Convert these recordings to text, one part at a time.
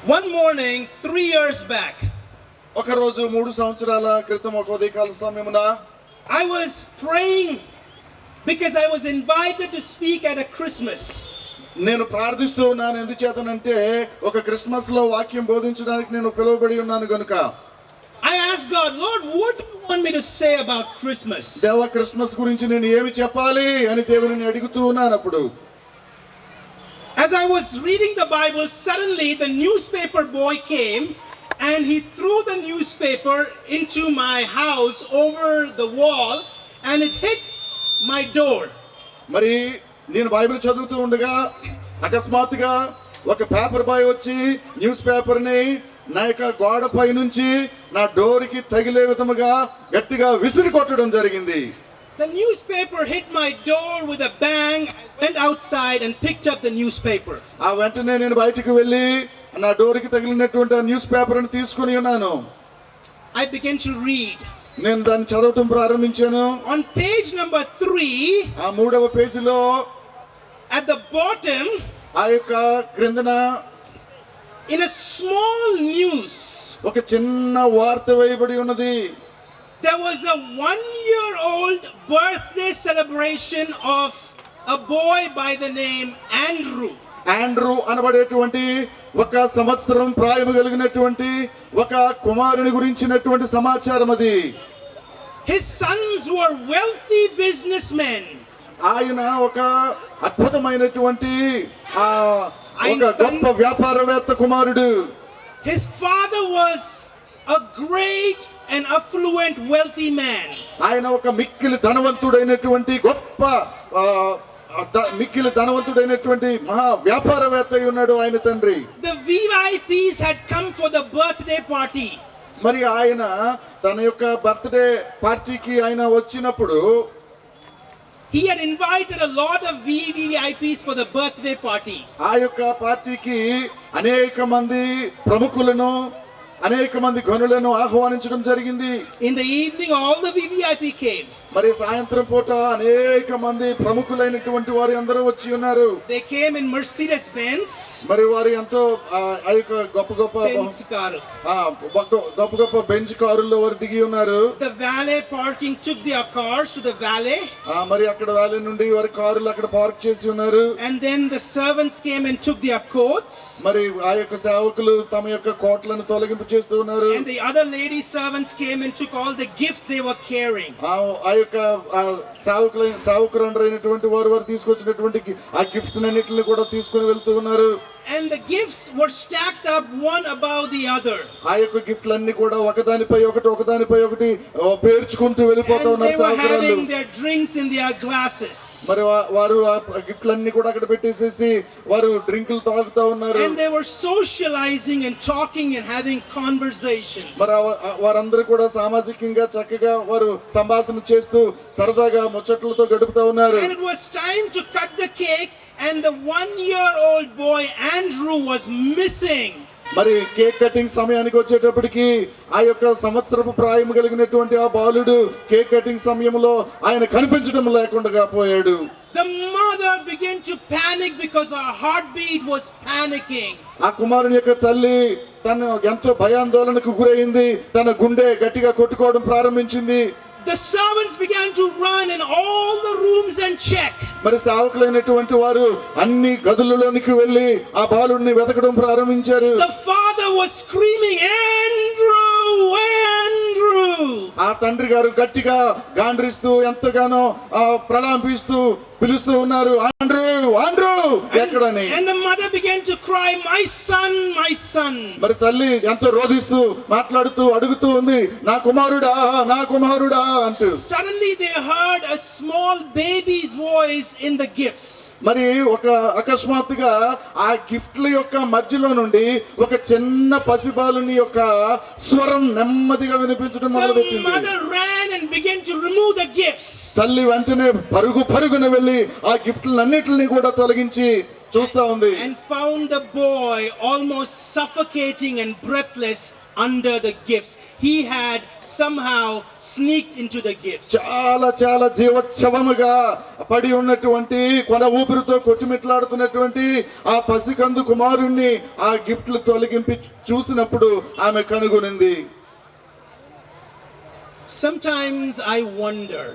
One morning, 3 years back, ఒక రోజు 3 సంవత్సరాల క్రితం ఒక ఉదయకాల సమయమున I was praying because I was invited to speak at a Christmas. నేను ప్రార్థిస్తూ ఉన్నాను. ఎందుచేతనంటే ఒక క్రిస్మస్ లో వాక్యం బోధించడానికి నేను పిలువబడి ఉన్నాను గనుక. I asked God, Lord, what do you want me to say about Christmas? దేవా, క్రిస్మస్ గురించి నేను ఏమి చెప్పాలి అని దేవుని అడుగుతూ ఉన్నాను. అప్పుడు as I was reading the Bible, suddenly the newspaper boy came and he threw the newspaper into my house over the wall and it hit my door. మరి నేను బైబిల్ చదువుతూ ఉండగా అకస్మాత్తుగా ఒక పేపర్ బాయ్ వచ్చి న్యూస్ పేపర్ ని నా యొక్క గోడపై నుంచి నా డోర్ కి తగిలే విధముగా గట్టిగా విసిరి కొట్టడం జరిగింది. The newspaper hit my door with a bang. I went outside and picked up the newspaper. ఆ వెంటనే నేను బయటికి వెళ్ళి నా డోర్ కి తగిలినటువంటి ఆ న్యూస్ పేపర్ ని తీసుకొని ఉన్నాను. I began to read. నేను దాన్ని చదవటం ప్రారంభించాను. On page number 3, ఆ 3వ పేజీలో at the bottom, ఆ యొక్క క్రిందన in a small news, ఒక చిన్న వార్త వేయబడి ఉన్నది. there was a 1-year-old birthday celebration of a boy by the name Andrew. Andrew అనబడేటువంటి ఒక సంవత్సరం ప్రాయము కలిగినటువంటి ఒక కుమారుని గురించినటువంటి సమాచారం అది. His sons were wealthy businessmen. ఆయన ఒక అద్భుతమైనటువంటి ఒక గొప్ప వ్యాపారవేత్త కుమారుడు. His father was a great and affluent wealthy man. ఆయన ఒక మిక్కిలి ధనవంతుడైనటువంటి గొప్ప మిక్కిలి ధనవంతుడైనటువంటి మహా వ్యాపారవేత్త అయి ఉన్నాడు ఆయన తండ్రి. The VIPs had come for the birthday party. మరి ఆయన తన యొక్క బర్త్డే పార్టీకి ఆయన వచ్చినప్పుడు he had invited a lot of VIPs for the birthday party. ఆ యొక్క పార్టీకి అనేక మంది ప్రముఖులను అనేక మంది గనులను ఆహ్వానించడం జరిగింది. In the evening all the VVIP came. మరి సాయంత్రం పూట అనేక మంది ప్రముఖులైనటువంటి వారు అందరూ వచ్చి ఉన్నారు. They came in Mercedes Benz. మరి వారు ఎంతో ఆ యొక్క గొప్ప గొప్ప Benz కారు. గొప్ప గొప్ప బెంజ్ కారుల్లో వారు దిగి ఉన్నారు. The valet parking took their cars to the valet. మరి అక్కడ వాలే నుండి వారి కారులు అక్కడ పార్క్ చేసి ఉన్నారు. And then the servants came and took their coats. మరి ఆ యొక్క సేవకులు తమ యొక్క కోట్లను తొలగింపు చేస్తూ ఉన్నారు. And the other lady servants came and took all the gifts they were carrying. ఆ యొక్క సేవకులైనటువంటి వారు తీసుకొచ్చినటువంటి ఆ గిఫ్ట్స్ అన్నిటిని కూడా తీసుకొని వెళ్తూ ఉన్నారు. And the gifts were stacked up one above the other. ఆ యొక్క గిఫ్ట్లన్నీ కూడా ఒకదానిపై ఒకటి పేర్చుకుంటూ వెళ్ళిపోతూ ఉన్నారు సేవకులు. And they were సేవకులు. having their drinks in their glasses. మరి వారు ఆ గిఫ్ట్లన్నీ కూడా అక్కడ పెట్టేసేసి వారు డ్రింకులు తాగుతూ ఉన్నారు. And they were socializing and talking and having conversations. మరి వారందరూ కూడా సామాజికంగా చక్కగా వారు సంభాషణ చేస్తూ సరదాగా ముచ్చట్లతో గడుపుతూ ఉన్నారు. And it was time to cut the cake and the 1-year-old boy Andrew was missing. మరి కేక్ కటింగ్ సమయానికి వచ్చేటప్పటికి ఆ యొక్క సంవత్సరపు ప్రాయం కలిగినటువంటి ఆ బాలుడు కేక్ కటింగ్ సమయంలో ఆయన కనిపించడం లేకుండా పోయాడు. The mother began to panic because her heartbeat was panicking. ఆ కుమారుని యొక్క తల్లి తను ఎంతో భయాందోళనకు గురైంది. తన గుండె గట్టిగా కొట్టుకోవడం ప్రారంభించింది. The servants began to run in all the rooms and check. మరి సేవకులైనటువంటి వారు అన్ని గదులలోనికి వెళ్ళి ఆ బాలుడిని వెతకడం ప్రారంభించారు. The father was screaming, Andrew, Andrew. ఆ తండ్రి గారు గట్టిగా గాండ్రిస్తూ ఎంతగానో ప్రలాంపిస్తూ పిలుస్తూ ఉన్నారు, ఆండ్రూ ఆండ్రూ ఎక్కడని. And the mother began to cry, my son, my son. మరి తల్లి ఎంతో రోధిస్తూ మాట్లాడుతూ అడుగుతూ ఉంది, నా కుమారుడా నా కుమారుడా అంటూ. Suddenly they heard a small baby's voice in the gifts. మరి ఒక అకస్మాత్తుగా ఆ గిఫ్ట్ల యొక్క మధ్యలో నుండి ఒక చిన్న పసిబాలుని యొక్క స్వరం నెమ్మదిగా వినిపించడం మొదలుపెట్టింది. The mother ran and began to remove the gifts. తల్లి వెంటనే పరుగున వెళ్ళి ఆ గిఫ్ట్లన్నిటిని కూడా తొలగించి చూస్తా ఉంది. And found the boy almost suffocating and breathless under the gifts. He had somehow sneaked into the gifts. చాలా చాలా జీవోత్సవముగా పడి ఉన్నటువంటి కొన ఊపిరితో కొట్టుమిట్లాడుతున్నటువంటి ఆ పసికందు కుమారుణ్ణి ఆ గిఫ్ట్లు తొలగింపి చూసినప్పుడు ఆమె కనుగొనింది. Sometimes I wonder,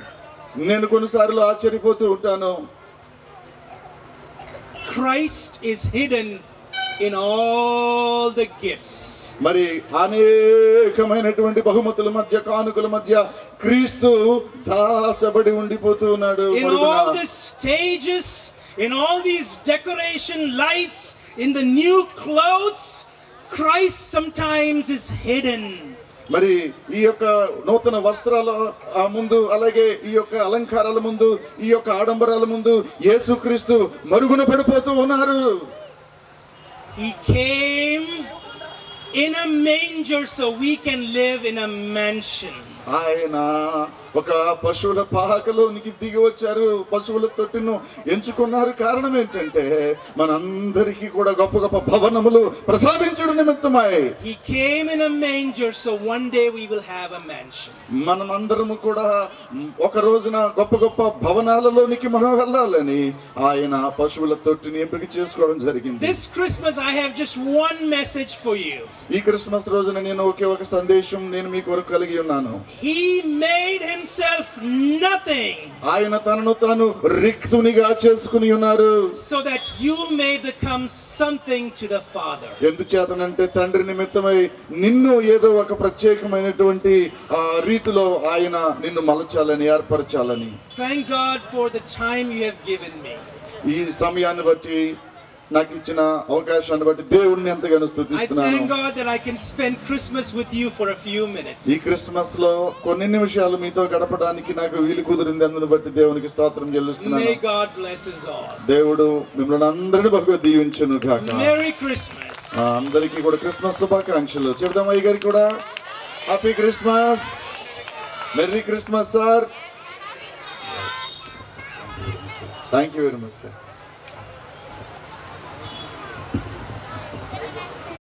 నేను కొన్నిసార్లు ఆశ్చర్యపోతూ ఉంటాను. Christ is hidden in all the gifts. మరి అనేకమైనటువంటి బహుమతుల మధ్య కానుకల మధ్య క్రీస్తు దాచబడి ఉండిపోతూ ఉన్నాడు. In all the stages, in all these decoration lights, in the new clothes, Christ sometimes is hidden. మరి ఈ యొక్క నూతన వస్త్రాల ముందు, అలాగే ఈ యొక్క అలంకారాల ముందు, ఈ యొక్క ఆడంబరాల ముందు యేసుక్రీస్తు మరుగున పడిపోతూ ఉన్నారు. He came in a manger so we can live in a mansion. ఆయన ఒక పశువుల పాకలోనికి దిగి వచ్చారు, పశువుల తొట్టిను ఎంచుకున్నారు. కారణం ఏంటంటే మనందరికీ కూడా గొప్ప గొప్ప భవనములు ప్రసాదించడం నిమిత్తమై. He came in a manger so one day we will have a mansion. మనమందరము కూడా ఒక రోజున గొప్ప గొప్ప భవనాలలోనికి మనం వెళ్ళాలని ఆయన పశువుల తొట్టిని ఎంపిక చేసుకోవడం జరిగింది. This Christmas I have just one message for you. ఈ క్రిస్మస్ రోజున నేను ఒకే ఒక సందేశం నేను మీ కొరకు కలిగి ఉన్నాను. He made himself nothing. ఆయన తనను తాను రిక్తునిగా చేసుకుని ఉన్నారు. So that you may become something to the Father. ఎందుచేతనంటే తండ్రి నిమిత్తమై నిన్ను ఏదో ఒక ప్రత్యేకమైనటువంటి రీతిలో ఆయన నిన్ను మలచాలని, ఏర్పరచాలని. Thank God for the time you have given me. ఈ సమయాన్ని బట్టి, నాకు ఇచ్చిన అవకాశాన్ని బట్టి దేవుణ్ణి ఎంతగానో I స్తుతిస్తున్నాను. thank God that I can spend Christmas with you for a few minutes. ఈ క్రిస్మస్ లో కొన్ని నిమిషాలు మీతో గడపడానికి నాకు వీలు కుదిరింది. అందుని బట్టి దేవునికి స్తోత్రం చెల్లిస్తున్నాను. May God bless us all. దేవుడు మిమ్మల్ని అందరిని బహుగా దీవించును గాక. Merry Christmas. అందరికీ కూడా క్రిస్మస్ శుభాకాంక్షలు చెబుదాం. అయ్య గారికి కూడా happy Christmas, merry Christmas sir. Thank you very much sir.